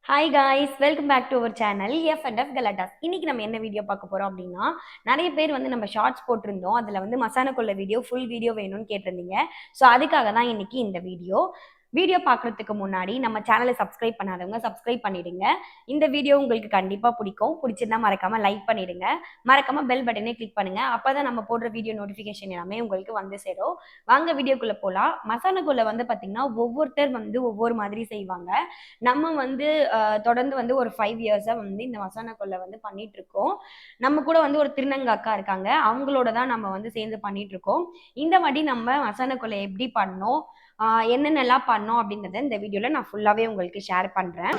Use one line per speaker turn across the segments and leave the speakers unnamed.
Hi guys, welcome back to our channel F&F கலாட்டாஸ். இன்னைக்கு நம்ம என்ன வீடியோ பார்க்க போறோம் அப்படின்னா, நிறைய பேர் வந்து நம்ம ஷார்ட்ஸ் போட்டிருந்தோம். அதில் வந்து மசானா கொள்ள வீடியோ ஃபுல் வீடியோ வேணும்னு கேட்டிருந்தீங்க. ஸோ அதுக்காக தான் இன்னைக்கு இந்த வீடியோ. வீடியோ பார்க்குறதுக்கு முன்னாடி நம்ம சேனலை சப்ஸ்கிரைப் பண்ணாதவங்க சப்ஸ்கிரைப் பண்ணிடுங்க. இந்த வீடியோ உங்களுக்கு கண்டிப்பாக பிடிக்கும். பிடிச்சிருந்தா மறக்காம லைக் பண்ணிடுங்க. மறக்காம பெல் பட்டனே கிளிக் பண்ணுங்க. அப்பதான் நம்ம போடுற வீடியோ நோட்டிஃபிகேஷன் எல்லாமே உங்களுக்கு வந்து சேரும். வாங்க வீடியோக்குள்ள போகலாம். மசானா கொள்ள வந்து பார்த்தீங்கன்னா ஒவ்வொருத்தர் வந்து ஒவ்வொரு மாதிரி செய்வாங்க. நம்ம வந்து தொடர்ந்து வந்து ஒரு 5 இயர்ஸாக வந்து இந்த மசானா கொள்ளை வந்து பண்ணிட்டு இருக்கோம். நம்ம கூட வந்து ஒரு திருநங்க அக்கா இருக்காங்க. அவங்களோட தான் நம்ம வந்து சேர்ந்து பண்ணிட்டு இருக்கோம். இந்த வாட்டி நம்ம மசானா கொள்ளை எப்படி பண்ணோம், என்னென்னலாம் பண்ணோம் அப்படின்றத இந்த வீடியோவில் நான் ஃபுல்லாகவே உங்களுக்கு ஷேர் பண்ணுறேன்.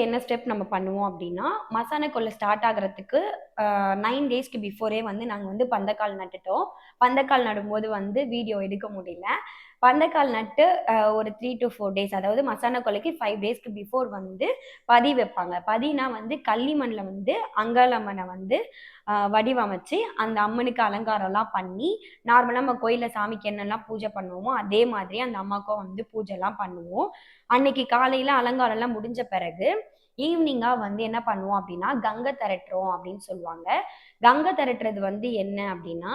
என்ன ஸ்டெப் நம்ம பண்ணுவோம் அப்படின்னா, மசானா கொள்ளை ஸ்டார்ட் ஆகிறதுக்கு 9 டேஸ்க்கு பிஃபோரே வந்து நாங்கள் வந்து பந்தக்கால் நட்டுட்டோம். பந்தக்கால் நடும்போது வந்து வீடியோ எடுக்க முடியல. பந்தக்கால் நட்டு ஒரு 3 to 4 டேஸ், அதாவது மசானா கொள்ளைக்கு 5 டேஸ்க்கு பிஃபோர் வந்து பதி வைப்பாங்க. பதினா வந்து களிமண்ணில் வந்து அங்காளம்மனை வந்து வடிவமைச்சு அந்த அம்மனுக்கு அலங்காரம்லாம் பண்ணி, நார்மலாக நம்ம கோயிலில் சாமிக்கு என்னெல்லாம் பூஜை பண்ணுவோமோ அதே மாதிரி அந்த அம்மாவுக்கும் வந்து பூஜைலாம் பண்ணுவோம். அன்னைக்கு காலையில் அலங்காரம்லாம் முடிஞ்ச பிறகு ஈவினிங்காக வந்து என்ன பண்ணுவோம் அப்படின்னா, கங்கை திரட்டுறோம் அப்படின்னு சொல்லுவாங்க. கங்கை திரட்டுறது வந்து என்ன அப்படின்னா,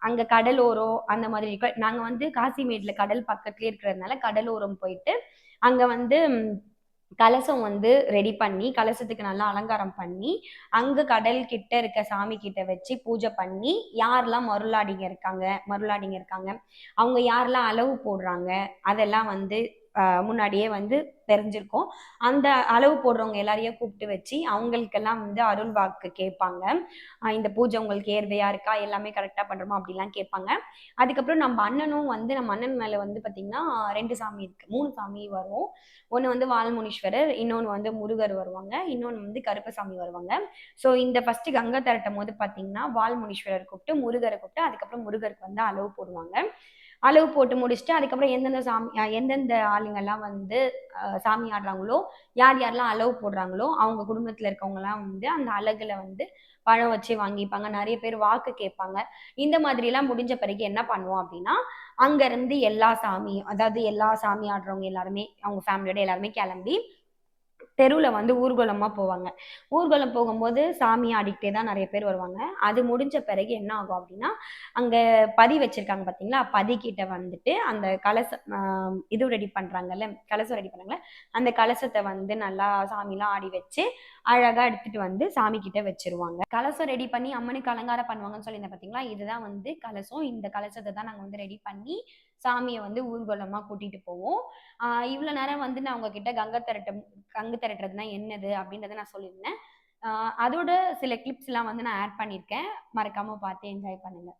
அங்கே கடலோரம் அந்த மாதிரி இருக்க, நாங்கள் வந்து காசிமேட்டில் கடல் பக்கத்துலேயே இருக்கிறதுனால கடலோரம் போயிட்டு அங்கே வந்து கலசம் வந்து ரெடி பண்ணி, கலசத்துக்கு நல்லா அலங்காரம் பண்ணி, அங்கே கடல் கிட்ட இருக்க சாமி கிட்ட வச்சு பூஜை பண்ணி, யாரெல்லாம் மருளாடிங்க இருக்காங்க, அவங்க யாரெல்லாம் அளவு போடுறாங்க அதெல்லாம் வந்து முன்னாடியே வந்து தெரிஞ்சிருக்கும். அந்த அளவு போடுறவங்க எல்லாரையும் கூப்பிட்டு வச்சு அவங்களுக்கெல்லாம் வந்து அருள் வாக்கு கேட்பாங்க. இந்த பூஜை உங்களுக்கு ஏர்வையா இருக்கா, எல்லாமே கரெக்டாக பண்ணுறோமா அப்படிலாம் கேட்பாங்க. அதுக்கப்புறம் நம்ம அண்ணனும் வந்து நம்ம அண்ணன் மேலே வந்து பார்த்திங்கன்னா 2 சாமி இருக்குது, 3 சாமி வரும். ஒன்று வந்து வால்முனீஸ்வரர், இன்னொன்று வந்து முருகர் வருவாங்க, இன்னொன்று வந்து கருப்பசாமி வருவாங்க. ஸோ இந்த ஃபஸ்ட்டு கங்கை திரட்டும் போது பார்த்திங்கன்னா வால்முனீஸ்வரர் கூப்பிட்டு முருகரை கூப்பிட்டு அதுக்கப்புறம் முருகருக்கு வந்து அளவு போடுவாங்க. அளவு போட்டு முடிச்சுட்டு அதுக்கப்புறம் எந்தெந்த ஆளுங்கெல்லாம் வந்து சாமி ஆடுறாங்களோ, யார் யாரெல்லாம் அளவு போடுறாங்களோ அவங்க குடும்பத்தில் இருக்கவங்கலாம் வந்து அந்த அழகுல வந்து பழம் வச்சு வாங்கிப்பாங்க. நிறைய பேர் வாக்கு கேட்பாங்க. இந்த மாதிரிலாம் முடிஞ்ச பிறகு என்ன பண்ணுவோம் அப்படின்னா, அங்கேருந்து அதாவது எல்லா சாமி ஆடுறவங்க எல்லாருமே அவங்க ஃபேமிலியோட எல்லாருமே கிளம்பி தெருவில் வந்து ஊர்வலமாக போவாங்க. ஊர்வலம் போகும்போது சாமி ஆடிக்கிட்டே தான் நிறைய பேர் வருவாங்க. அது முடிஞ்ச பிறகு என்ன ஆகும் அப்படின்னா, அங்கே பதி வச்சிருக்காங்க பார்த்தீங்களா, பதிக்கிட்ட வந்துட்டு அந்த இது ரெடி பண்ணுறாங்கல்ல, கலசம் ரெடி பண்ணுறாங்கல்ல, அந்த கலசத்தை வந்து நல்லா சாமிலாம் ஆடி வச்சு அழகாக எடுத்துகிட்டு வந்து சாமி கிட்ட வச்சிருவாங்க. கலசம் ரெடி பண்ணி அம்மனுக்கு அலங்காரம் பண்ணுவாங்கன்னு சொல்லியிருந்தேன் பார்த்தீங்களா, இதுதான் வந்து கலசம். இந்த கலசத்தை தான் நாங்கள் வந்து ரெடி பண்ணி சாமியை வந்து ஊர்வலமாக கூட்டிகிட்டு போவோம். இவ்வளோ நேரம் வந்து நான் உங்ககிட்ட கங்கை திரட்டுறதுனா என்னது அப்படின்றத நான் சொல்லியிருந்தேன். அதோட சில கிளிப்ஸ்லாம் வந்து நான் ஆட் பண்ணியிருக்கேன். மறக்காம பார்த்து என்ஜாய் பண்ணுங்க.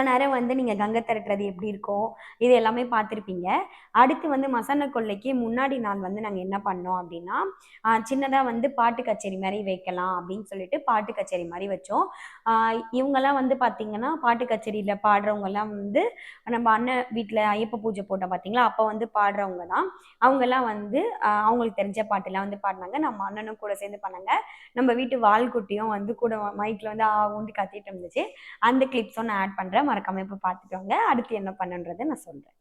இவ்வளோ நேரம் வந்து நீங்கள் கங்கை திரட்டுறது எப்படி இருக்கும் இது எல்லாமே பார்த்துருப்பீங்க. அடுத்து வந்து மசான கொல்லைக்கு முன்னாடி நாள் வந்து நாங்கள் என்ன பண்ணோம் அப்படின்னா, சின்னதாக வந்து பாட்டு கச்சேரி மாதிரி வைக்கலாம் அப்படின்னு சொல்லிட்டு பாட்டு கச்சேரி மாதிரி வச்சோம். இவங்கெல்லாம் வந்து பார்த்தீங்கன்னா பாட்டு கச்சேரியில் பாடுறவங்கெல்லாம் வந்து நம்ம அண்ணன் வீட்டில் ஐயப்ப பூஜை போட்டோம் பார்த்தீங்களா, அப்போ வந்து பாடுறவங்க தான். அவங்கெல்லாம் வந்து அவங்களுக்கு தெரிஞ்ச பாட்டெல்லாம் வந்து பாடினாங்க. நம்ம அண்ணனும் கூட சேர்ந்து பண்ணாங்க. நம்ம வீட்டு வால்குட்டியும் வந்து கூட மைக்கில் வந்து ஊண்டி கத்திட்டு இருந்துச்சு. அந்த கிளிப்ஸும் நான் ஆட் பண்ணுறேன். மறக்காம இப்போ பார்த்துட்டு வாங்க. அடுத்து என்ன பண்ணுன்றதை நான் சொல்கிறேன்.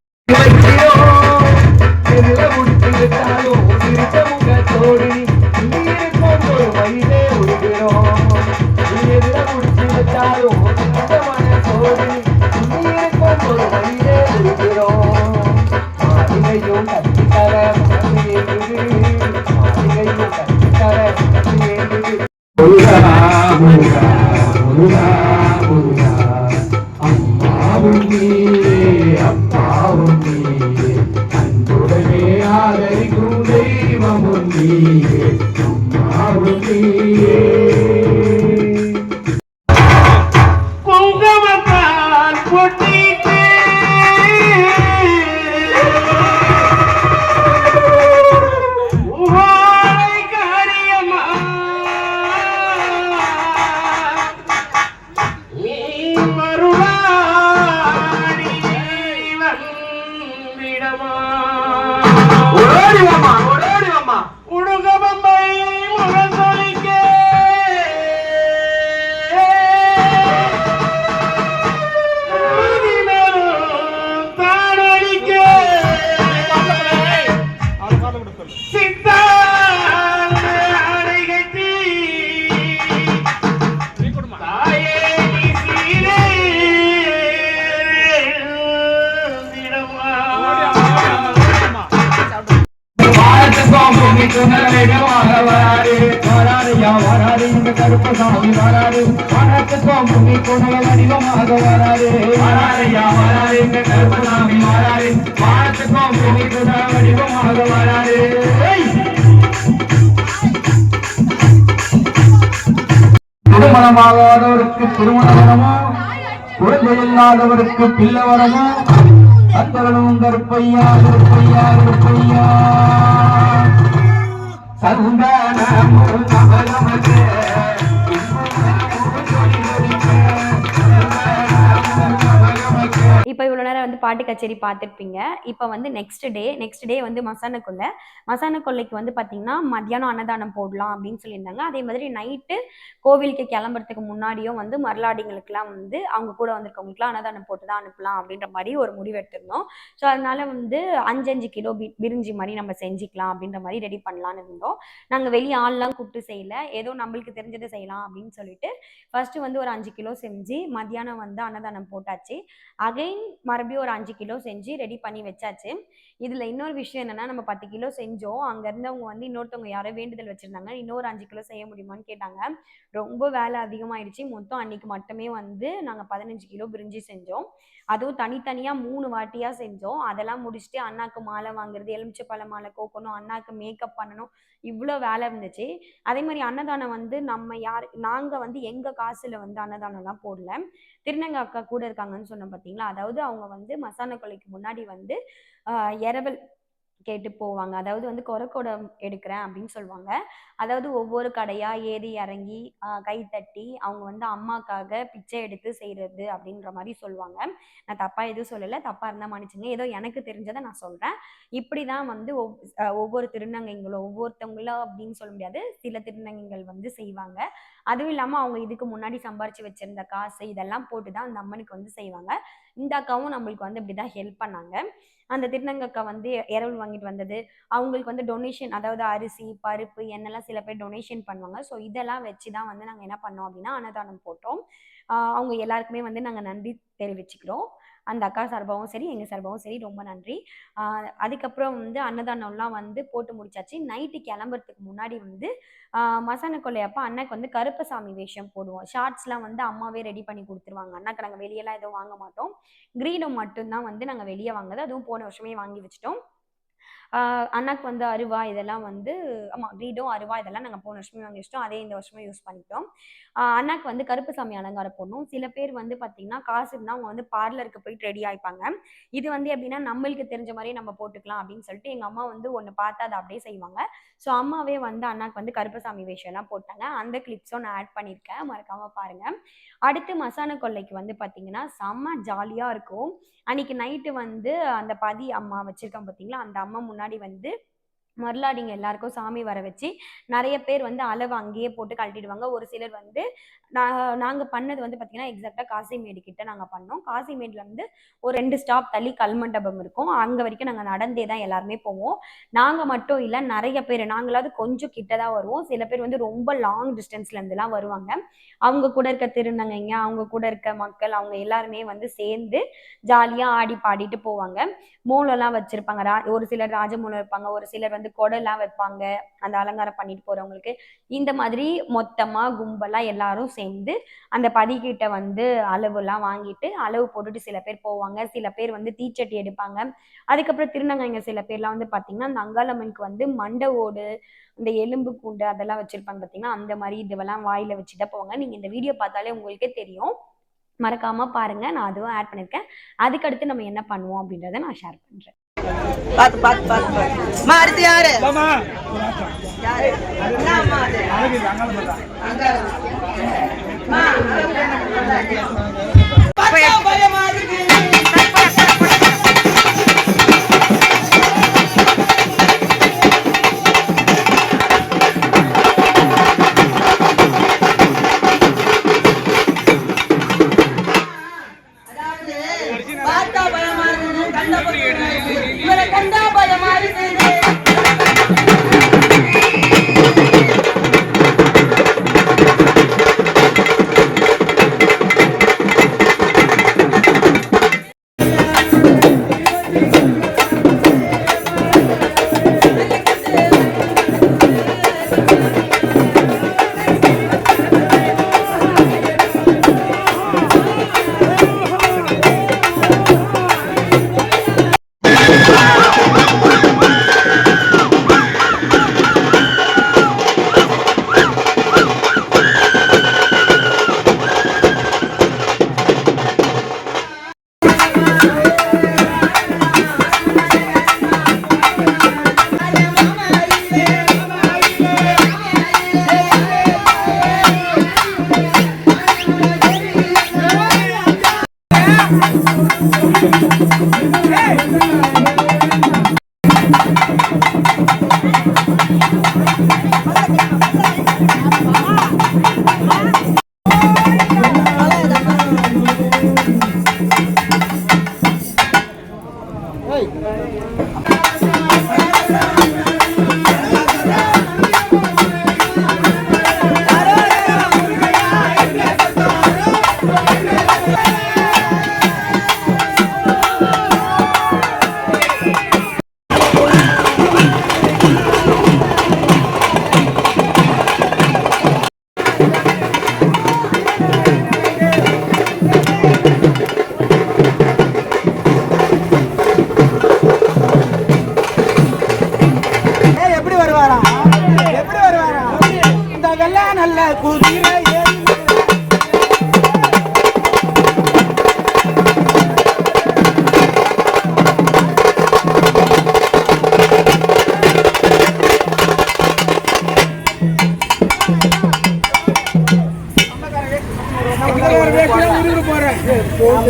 கருப்பசாமி வராரு வணக்கத்துவம் பூமி கொண்ட வடிவமாக வராரு வராரையா வராரு இந்த கருப்பசாமி வராரு வணக்கத்துவம் பூமி கொண்ட வடிவமாக வராரு. திருமணமாகாதவருக்கு திருமண வரமோ, குழந்தை இல்லாதவருக்கு பிள்ளை வரமோ, அத்தவனும் கருப்பையா கருப்பையா கருப்பையா சந்தானமும் நவரமக்கு
இப்போ இவ்வளோ நேரம் வந்து பாட்டு கச்சேரி பார்த்துருப்பீங்க. இப்போ வந்து நெக்ஸ்ட் டே வந்து மசான கொல்லைக்கு வந்து பார்த்தீங்கன்னா மத்தியானம் அன்னதானம் போடலாம் அப்படின்னு சொல்லியிருந்தாங்க. அதே மாதிரி நைட்டு கோவிலுக்கு கிளம்புறதுக்கு முன்னாடியும் வந்து மரலாடிங்களுக்கெல்லாம் வந்து அவங்க கூட வந்திருக்கவங்களுக்குலாம் அன்னதானம் போட்டு தான் அனுப்பலாம் அப்படின்ற மாதிரி ஒரு முடிவு எடுத்திருந்தோம். ஸோ அதனால வந்து 5 கிலோ பிரிஞ்சி மாதிரி நம்ம செஞ்சுக்கலாம் அப்படின்ற மாதிரி ரெடி பண்ணலான்னு இருந்தோம். நாங்கள் வெளியே ஆள்லாம் கூப்பிட்டு செய்யல, ஏதோ நம்மளுக்கு தெரிஞ்சதை செய்யலாம் அப்படின்னு சொல்லிட்டு ஃபர்ஸ்ட் வந்து ஒரு 5 கிலோ செஞ்சு மத்தியானம் வந்து அன்னதானம் போட்டாச்சு. அகைன் மறுபடியும் ஒரு 5 கிலோ செஞ்சு ரெடி பண்ணி வச்சாச்சு. இதுல இன்னொரு விஷயம் என்னன்னா, நம்ம 10 கிலோ செஞ்சோம். அங்க இருந்தவங்க வந்து இன்னொருத்தவங்க யாரோ வேண்டுதல் வச்சிருந்தாங்க, இன்னொரு 5 கிலோ செய்ய முடியுமான்னு கேட்டாங்க. ரொம்ப வேலை அதிகமாயிடுச்சு. மொத்தம் அன்னைக்கு மட்டுமே வந்து நாங்க 15 கிலோ பிரிஞ்சி செஞ்சோம். அதுவும் தனித்தனியா 3 வாட்டியா செஞ்சோம். அதெல்லாம் முடிச்சுட்டு அண்ணாக்கு மாலை வாங்குறது, எலுமிச்சை பழ மாலை கோக்கணும், அண்ணாக்கு மேக்கப் பண்ணணும், இவ்வளோ வேலை இருந்துச்சு. அதே மாதிரி அன்னதானம் வந்து நாங்க வந்து எங்க காசுல வந்து அன்னதானம்லாம் போடல. திருநங்கை அக்கா கூட இருக்காங்கன்னு சொன்னோம் பார்த்தீங்களா, அதாவது அவங்க வந்து மசான கொல்லைக்கு முன்னாடி வந்து இரவல் கேட்டு போவாங்க. அதாவது வந்து கொரக்கோடம் எடுக்கிறேன் அப்படின்னு சொல்லுவாங்க. அதாவது ஒவ்வொரு கடையா ஏறி இறங்கி கை தட்டி அவங்க வந்து அம்மாக்காக பிச்சை எடுத்து செய்கிறது அப்படின்ற மாதிரி சொல்லுவாங்க. நான் தப்பா எதுவும் சொல்லலை, தப்பா இருந்தால் மன்னிச்சுங்க. ஏதோ எனக்கு தெரிஞ்சதை நான் சொல்கிறேன். இப்படி தான் வந்து ஒவ்வொரு திருநங்கைங்களும் ஒவ்வொருத்தவங்களும் அப்படின்னு சொல்ல முடியாது, சில திருநங்கைகள் வந்து செய்வாங்க. அதுவும் இல்லாமல் அவங்க இதுக்கு முன்னாடி சம்பாரிச்சு வச்சிருந்த காசு இதெல்லாம் போட்டு தான் அந்த அம்மனுக்கு வந்து செய்வாங்க. இந்த அக்காவும் நம்மளுக்கு வந்து இப்படி தான் ஹெல்ப் பண்ணாங்க. அந்த திருநங்கக்கா வந்து இரவல் வாங்கிட்டு வந்தது, அவங்களுக்கு வந்து டொனேஷன், அதாவது அரிசி பருப்பு எண்ணெய்லாம் சில பேர் டொனேஷன் பண்ணுவாங்க. ஸோ இதெல்லாம் வச்சு தான் வந்து நாங்கள் என்ன பண்ணோம் அப்படின்னா அன்னதானம் போட்டோம். அவங்க எல்லாருக்குமே வந்து நாங்கள் நன்றி தெரிவிச்சுக்கிறோம். அந்த அக்கா சார்பாகவும் சரி எங்கள் சார்பாகவும் சரி ரொம்ப நன்றி. அதுக்கப்புறம் வந்து அன்னதானம்லாம் வந்து போட்டு முடிச்சாச்சு. நைட்டு கிளம்புறதுக்கு முன்னாடி வந்து மசான கொள்ளை அப்போ அண்ணாக்கு வந்து கருப்பசாமி வேஷம் போடுவோம். ஷார்ட்ஸ்லாம் வந்து அம்மாவே ரெடி பண்ணி கொடுத்துருவாங்க. அண்ணாக்கு நாங்கள் வெளியெல்லாம் எதுவும் வாங்க மாட்டோம். கிரீடம் மட்டும்தான் வந்து நாங்கள் வெளியே வாங்குறது, அதுவும் போன வருஷமே வாங்கி வச்சிட்டோம். அண்ணாக்கு வந்து அருவா இதெல்லாம் வந்து கிரீடம் அருவா இதெல்லாம் நாங்கள் போன வருஷமே வாங்கி வச்சிட்டோம். அதே இந்த வருஷமே யூஸ் பண்ணிக்கிட்டோம். அண்ணாக்கு வந்து கருப்பு சாமி அலங்காரம் போடணும். சில பேர் வந்து பார்த்தீங்கன்னா காசு இருந்தால் அவங்க வந்து பார்லருக்கு போயிட்டு ரெடி ஆயிப்பாங்க. இது வந்து எப்படின்னா நம்மளுக்கு தெரிஞ்ச மாதிரி நம்ம போட்டுக்கலாம் அப்படின்னு சொல்லிட்டு எங்கள் அம்மா வந்து ஒன்று பார்த்து அதை அப்படியே செய்வாங்க. ஸோ அம்மாவே வந்து அண்ணாக்கு வந்து கருப்பசாமி வேஷம்லாம் போட்டாங்க. அந்த கிளிப்ஸும் நான் ஆட் பண்ணியிருக்கேன், மறக்காமல் பாருங்கள். அடுத்து மசான கொல்லைக்கு வந்து பார்த்தீங்கன்னா செம்ம ஜாலியாக இருக்கும். அன்னைக்கு நைட்டு வந்து அந்த பதி அம்மா வச்சுருக்கேன் பார்த்தீங்களா, அந்த அம்மா முன்னாடி வந்து மருளாடிங்க எல்லாருக்கும் சாமி வர வச்சு நிறைய பேர் வந்து அளவு அங்கேயே போட்டு கழட்டிடுவாங்க. ஒரு சிலர் வந்து நாங்கள் பண்ணது வந்து பார்த்தீங்கன்னா எக்ஸாக்டாக காசிமேடு கிட்ட நாங்கள் பண்ணோம். காசிமேடில் வந்து ஒரு 2 ஸ்டாப் தள்ளி கல்மண்டபம் இருக்கும். அங்கே வரைக்கும் நாங்கள் நடந்தே தான் எல்லாருமே போவோம். நாங்கள் மட்டும் இல்லை, நிறைய பேர், நாங்களாவது கொஞ்சம் கிட்ட தான் வருவோம். சில பேர் வந்து ரொம்ப லாங் டிஸ்டன்ஸ்லேருந்துலாம் வருவாங்க. அவங்க கூட இருக்க திருநங்கைங்க, அவங்க கூட இருக்க மக்கள், அவங்க எல்லாருமே வந்து சேர்ந்து ஜாலியாக ஆடி பாடிட்டு போவாங்க. மூலம்லாம் வச்சுருப்பாங்க. ஒரு சிலர் ராஜமூலம் வைப்பாங்க, ஒரு சிலர் வந்து கொடைலாம் வைப்பாங்க அந்த அலங்காரம் பண்ணிட்டு போகிறவங்களுக்கு. இந்த மாதிரி மொத்தமாக கும்பலாக எல்லாரும் சேர்ந்து அந்த பதிக்கிட்ட வந்து அளவுலாம் வாங்கிட்டு அளவு போட்டுட்டு சில பேர் போவாங்க. சில பேர் வந்து தீச்சட்டி எடுப்பாங்க. அதுக்கப்புறம் திருநங்கைங்க சில பேர்லாம் வந்து பார்த்தீங்கன்னா அந்த அங்காளம்மனுக்கு வந்து மண்டை ஓடு, இந்த எலும்பு கூண்டு அதெல்லாம் வச்சுருப்பாங்க பார்த்தீங்கன்னா, அந்த மாதிரி இதுவெல்லாம் வாயில் வச்சுட்டு போவாங்க. நீங்கள் இந்த வீடியோ பார்த்தாலே உங்களுக்கே தெரியும். மறக்காம பாருங்க, நான் அதுவும் ஆட் பண்ணியிருக்கேன். அதுக்கடுத்து நம்ம என்ன பண்ணுவோம் அப்படின்றத நான் ஷேர் பண்ணுறேன்.
பாத்து பாத்து பாத்து பாத்து அடுத்து யாரு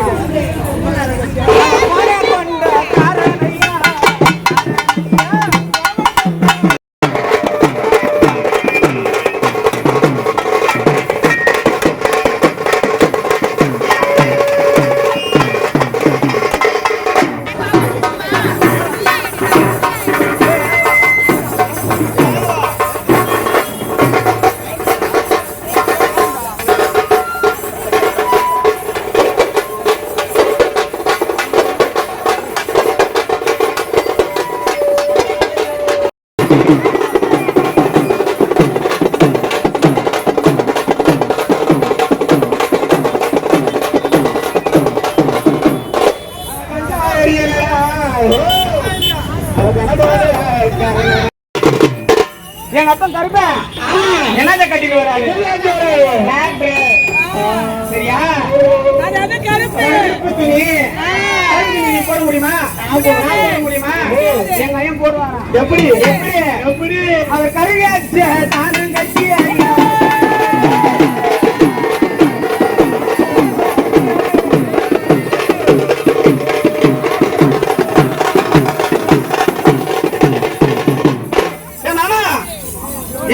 Oh, எங்க அப்பா கருப்பேன் என்னத கட்டிட்டு வராரு சரியா கருப்பு துணி போட முடியுமா முடியுமா எங்க ஐயன் போடுவாரா எப்படி எப்படி எப்படி அவர் கருவியாச்சு தானும் கட்டி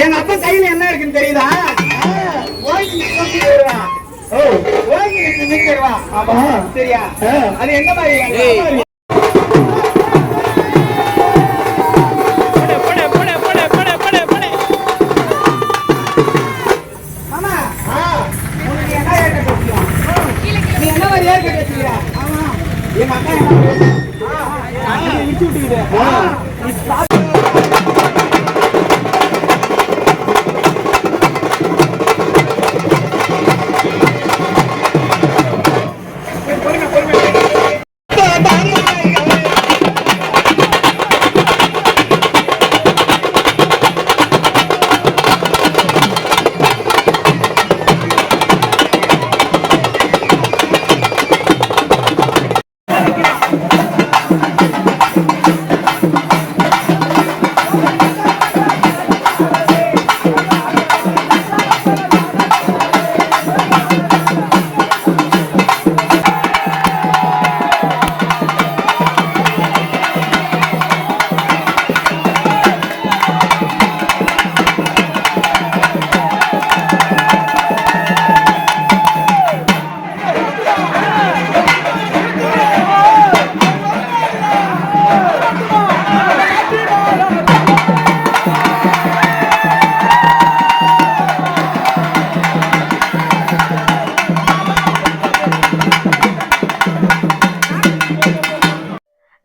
எங்க அப்பா கையில என்ன இருக்குன்னு தெரியுதா சரியா அது என்ன மாதிரி எங்க அக்கா விட்டு விட்டுக்குது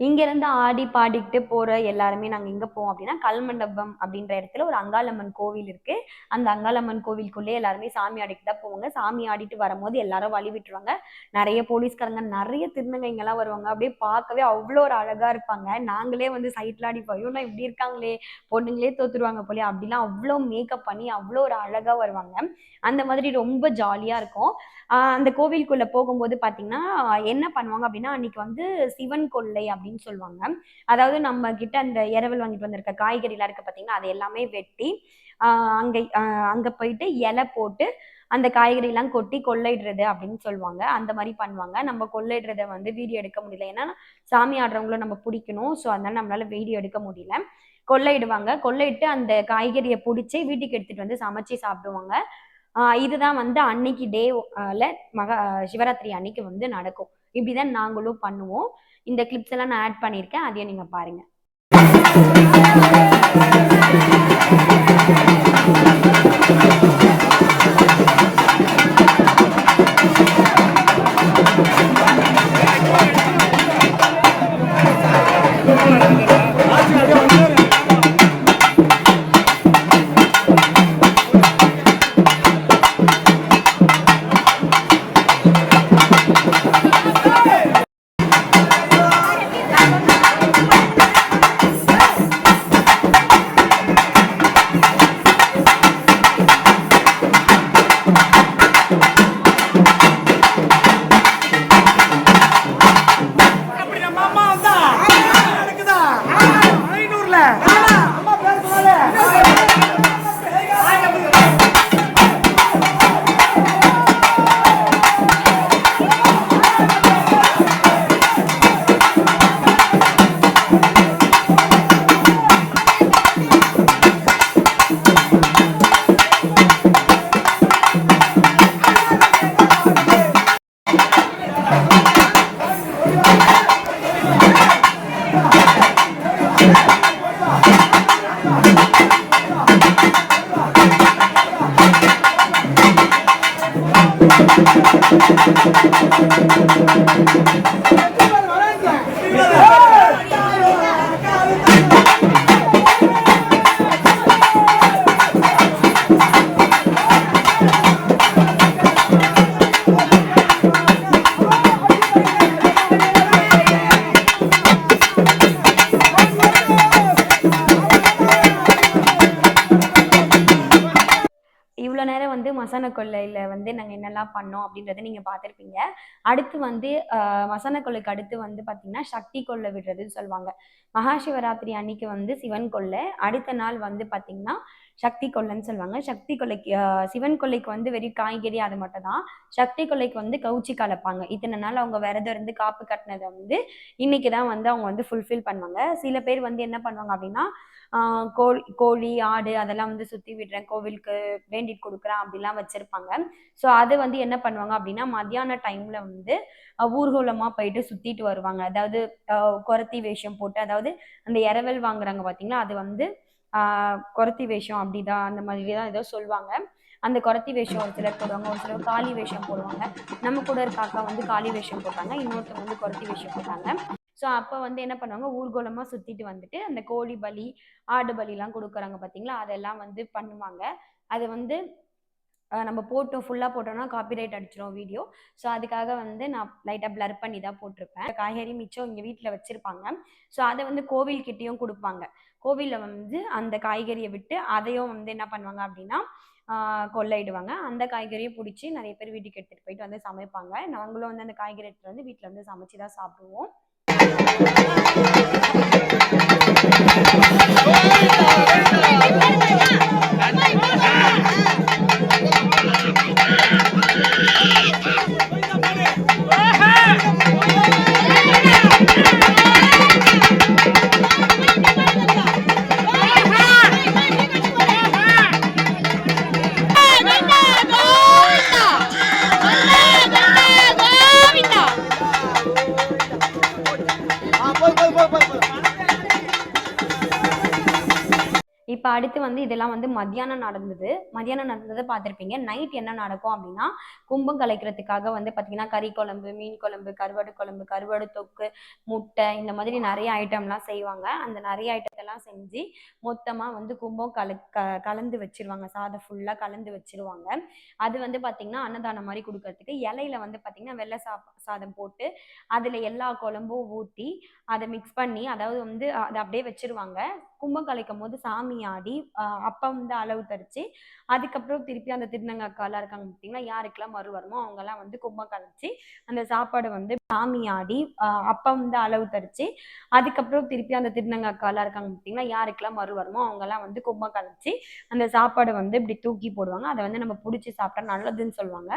இங்கேருந்து ஆடி பாடிக்கிட்டு போகிற எல்லாருமே நாங்கள் எங்கே போவோம் அப்படின்னா கல்மண்டபம் அப்படின்ற இடத்துல ஒரு அங்காளம்மன் கோவில் இருக்குது. அந்த அங்காளம்மன் கோவிலுக்குள்ளே எல்லாருமே சாமி ஆடிட்டு தான் போவாங்க. சாமி ஆடிட்டு வரும்போது எல்லாரும் வழி விட்டுருவாங்க. நிறைய போலீஸ்காரங்க நிறைய திருநங்கைங்கெல்லாம் வருவாங்க. அப்படியே பார்க்கவே அவ்வளோ ஒரு அழகாக இருப்பாங்க. நாங்களே வந்து சைட்டில் ஆடி போயோன்னா இப்படி இருக்காங்களே பொண்ணுங்களே தோற்றுருவாங்க போலே அப்படிலாம் அவ்வளோ மேக்கப் பண்ணி அவ்வளோ ஒரு அழகாக வருவாங்க. அந்த மாதிரி ரொம்ப ஜாலியாக இருக்கும். அந்த கோவிலுக்குள்ளே போகும்போது பார்த்தீங்கன்னா என்ன பண்ணுவாங்க அப்படின்னா அன்னைக்கு வந்து சிவன் கொள்ளை அப்படின்னு சொல்லுவாங்க. அதாவது நம்ம கிட்ட அந்த இரவல் வாங்கிட்டு வந்திருக்க காய்கறிலாம் இருக்கு பார்த்தீங்கன்னா அதை எல்லாமே வெட்டி அங்கே போயிட்டு இலை போட்டு அந்த காய்கறிலாம் கொட்டி கொள்ளையிடுறது அப்படின்னு சொல்லுவாங்க. அந்த மாதிரி பண்ணுவாங்க. நம்ம கொள்ளையிடுறத வந்து வீடியோ எடுக்க முடியல, ஏன்னா சாமி ஆடுறவங்களும் நம்ம பிடிக்கணும். ஸோ அதனால நம்மளால வீடியோ எடுக்க முடியல. கொள்ளையிடுவாங்க. கொள்ளையிட்டு அந்த காய்கறியை பிடிச்சி வீட்டுக்கு எடுத்துட்டு வந்து சமைச்சு சாப்பிடுவாங்க. இதுதான் வந்து அன்னைக்கு டேல சிவராத்திரி அன்னைக்கு வந்து நடக்கும். இப்படிதான் நாங்களும் பண்ணுவோம். இந்த கிளிப்ஸ் எல்லாம் நான் ஆட் பண்ணியிருக்கேன், அதையும் நீங்க பாருங்க. மசான கொல்லையில் வந்து நாங்கள் என்னெல்லாம் பண்ணோம் அப்படின்றத நீங்கள் பார்த்துருப்பீங்க. அடுத்து வந்து மசான கொல்லைக்கு அடுத்து வந்து பார்த்திங்கன்னா சக்தி கொல்லை விடுறதுன்னு சொல்லுவாங்க. மகாசிவராத்திரி அன்னைக்கு வந்து சிவன் கொல்லை, அடுத்த நாள் வந்து பார்த்திங்கன்னா சக்தி கொல்லைன்னு சொல்லுவாங்க. சக்தி கொல்லைக்கு சிவன் கொல்லைக்கு வந்து வெறும் காய்கறி அது மட்டும் தான். சக்தி கொல்லைக்கு வந்து கவுச்சி கலப்பாங்க. இத்தனை நாள் அவங்க விரதம் இருந்து காப்பு கட்டினதை வந்து இன்னைக்கு தான் வந்து அவங்க வந்து ஃபுல்ஃபில் பண்ணுவாங்க. சில பேர் வந்து என்ன பண்ணுவாங்க அப்படின்னா கோழி ஆடு அதெல்லாம் வந்து சுற்றி விடுறேன், கோவிலுக்கு வேண்டிட்டு கொடுக்குறேன் அப்படிலாம் வச்சுருப்பாங்க. ஸோ அது வந்து என்ன பண்ணுவாங்க அப்படின்னா மத்தியான டைமில் வந்து ஊர்வலமாக போயிட்டு சுற்றிட்டு வருவாங்க. அதாவது கொரத்தி வேஷம் போட்டு, அதாவது அந்த இரவல் வாங்குறாங்க பார்த்தீங்களா, அது வந்து கொரத்தி வேஷம் அப்படிதான், அந்த மாதிரி தான் ஏதோ சொல்லுவாங்க. அந்த கொரத்தி வேஷம் ஒரு சிலர் போடுவாங்க, ஒரு சிலர் காளி வேஷம் போடுவாங்க. நம்ம கூட இருக்க அக்கா வந்து காளி வேஷம் போட்டாங்க, இன்னொருத்தர் வந்து கொரத்தி வேஷம் போட்டாங்க. ஸோ அப்போ வந்து என்ன பண்ணுவாங்க, ஊர்கோலமாக சுற்றிட்டு வந்துட்டு அந்த கோழி பலி ஆடு பலிலாம் கொடுக்குறாங்க பார்த்தீங்களா, அதெல்லாம் வந்து பண்ணுவாங்க. அது வந்து நம்ம ஃபுல்லாக போட்டோம்னா காப்பிரைட் அடிச்சிடும் வீடியோ. ஸோ அதுக்காக வந்து நான் லைட்டாக பிளர் பண்ணி தான் போட்டிருப்பேன். காய்கறி மிச்சம் இங்கே வீட்டில் வச்சுருப்பாங்க. ஸோ அதை வந்து கோவில்கிட்டையும் கொடுப்பாங்க. கோவிலில் வந்து அந்த காய்கறியை விட்டு அதையும் வந்து என்ன பண்ணுவாங்க அப்படின்னா கொள்ளையிடுவாங்க. அந்த காய்கறியை பிடிச்சி நிறைய பேர் வீட்டுக்கு எடுத்துகிட்டு போயிட்டு வந்து சமைப்பாங்க. நாங்களும் வந்து அந்த காய்கறி எடுத்துகிட்டு வந்து வீட்டில் வந்து சமைச்சு தான் சாப்பிடுவோம். இப்போ அடுத்து வந்து இதெல்லாம் வந்து மத்தியானம் நடந்ததை பார்த்துருப்பீங்க. நைட் என்ன நடக்கும் அப்படின்னா கும்பம் கலைக்கிறதுக்காக வந்து பார்த்தீங்கன்னா கறி குழம்பு, மீன் குழம்பு, கருவாடு தொக்கு, முட்டை, இந்த மாதிரி நிறைய ஐட்டம்லாம் செய்வாங்க. அந்த நிறைய ஐட்டத்தெல்லாம் செஞ்சு மொத்தமாக வந்து கும்பம் கலந்து வச்சிருவாங்க. சாதம் ஃபுல்லாக கலந்து வச்சிருவாங்க. அது வந்து பார்த்தீங்கன்னா அன்னதானம் மாதிரி கொடுக்கறதுக்கு இலையில வந்து பார்த்தீங்கன்னா வெள்ளை சாதம் போட்டு அதில் எல்லா குழம்பும் ஊற்றி அதை மிக்ஸ் பண்ணி, அதாவது வந்து அதை அப்படியே வச்சிருவாங்க. கும்பம் கலைக்கும் போது சாமி ஆடி அப்போ வந்து அளவு தரிச்சு, அதுக்கப்புறம் திருப்பி அந்த திருநங்கைக்காலாம் இருக்காங்க பார்த்தீங்களா, யாருக்கெல்லாம் மறு வருமோ அவங்கெல்லாம் வந்து கும்பம் கலைச்சி அந்த சாப்பாடு வந்து சாமி ஆடி அப்போ வந்து அளவு தரிச்சு, அதுக்கப்புறம் திருப்பி அந்த திருநங்கைக்காலாம் இருக்காங்க பார்த்தீங்களா, யாருக்கெல்லாம் மறு வருமோ அவங்கெல்லாம் வந்து கும்பம் கலைச்சி அந்த சாப்பாடு வந்து இப்படி தூக்கி போடுவாங்க. அதை வந்து நம்ம பிடிச்சி சாப்பிட்டா நல்லதுன்னு சொல்லுவாங்க.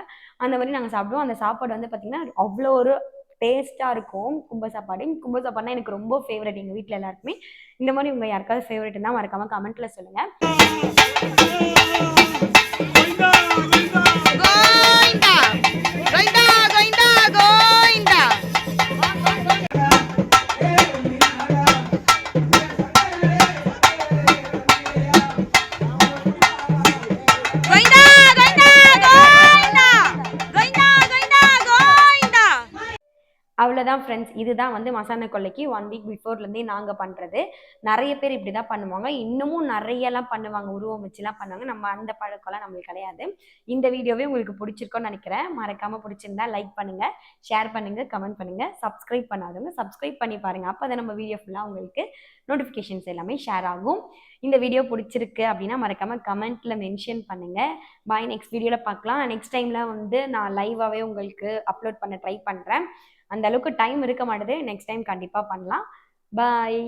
அந்த மாதிரி நாங்கள் சாப்பிடுவோம். அந்த சாப்பாடு வந்து பார்த்தீங்கன்னா அவ்வளோ ஒரு டேஸ்ட்டாக இருக்கும். கும்ப சாப்பாடுனா எனக்கு ரொம்ப ஃபேவரட் எங்கள் வீட்டில் எல்லாருக்குமே. இந்த மாதிரி உங்கள் யாருக்காவது ஃபேவரட் இருந்தால் மறக்காமல் கமெண்ட்டில் சொல்லுங்கள். அவ்வளோதான் ஃப்ரெண்ட்ஸ், இதுதான் வந்து மசான கொல்லைக்கு 1 வீக் பிஃபோர்லேருந்தே நாங்கள் பண்ணுறது. நிறைய பேர் இப்படி தான் பண்ணுவாங்க. இன்னமும் நிறையலாம் பண்ணுவாங்க, உருவம் வச்சுலாம் பண்ணுவாங்க. நம்ம அந்த பழக்கம்லாம் நம்மளுக்கு கிடையாது. இந்த வீடியோவே உங்களுக்கு பிடிச்சிருக்கோன்னு நினைக்கிறேன். மறக்காமல் பிடிச்சிருந்தா லைக் பண்ணுங்கள், ஷேர் பண்ணுங்கள், கமெண்ட் பண்ணுங்கள். சப்ஸ்கிரைப் பண்ணாதவங்க சப்ஸ்கிரைப் பண்ணி பாருங்கள். அப்போ தான் நம்ம வீடியோ ஃபுல்லாக உங்களுக்கு நோட்டிஃபிகேஷன்ஸ் எல்லாமே ஷேர் ஆகும். இந்த வீடியோ பிடிச்சிருக்கு அப்படின்னா மறக்காமல் கமெண்ட்டில் மென்ஷன் பண்ணுங்கள். பாய், நெக்ஸ்ட் வீடியோவில் பார்க்கலாம். நெக்ஸ்ட் டைமில் வந்து நான் லைவாகவே உங்களுக்கு அப்லோட் பண்ண ட்ரை பண்ணுறேன். அந்த அளவுக்கு டைம் இருக்க மாட்டேது. நெக்ஸ்ட் டைம் கண்டிப்பாக பண்ணலாம். பாய்.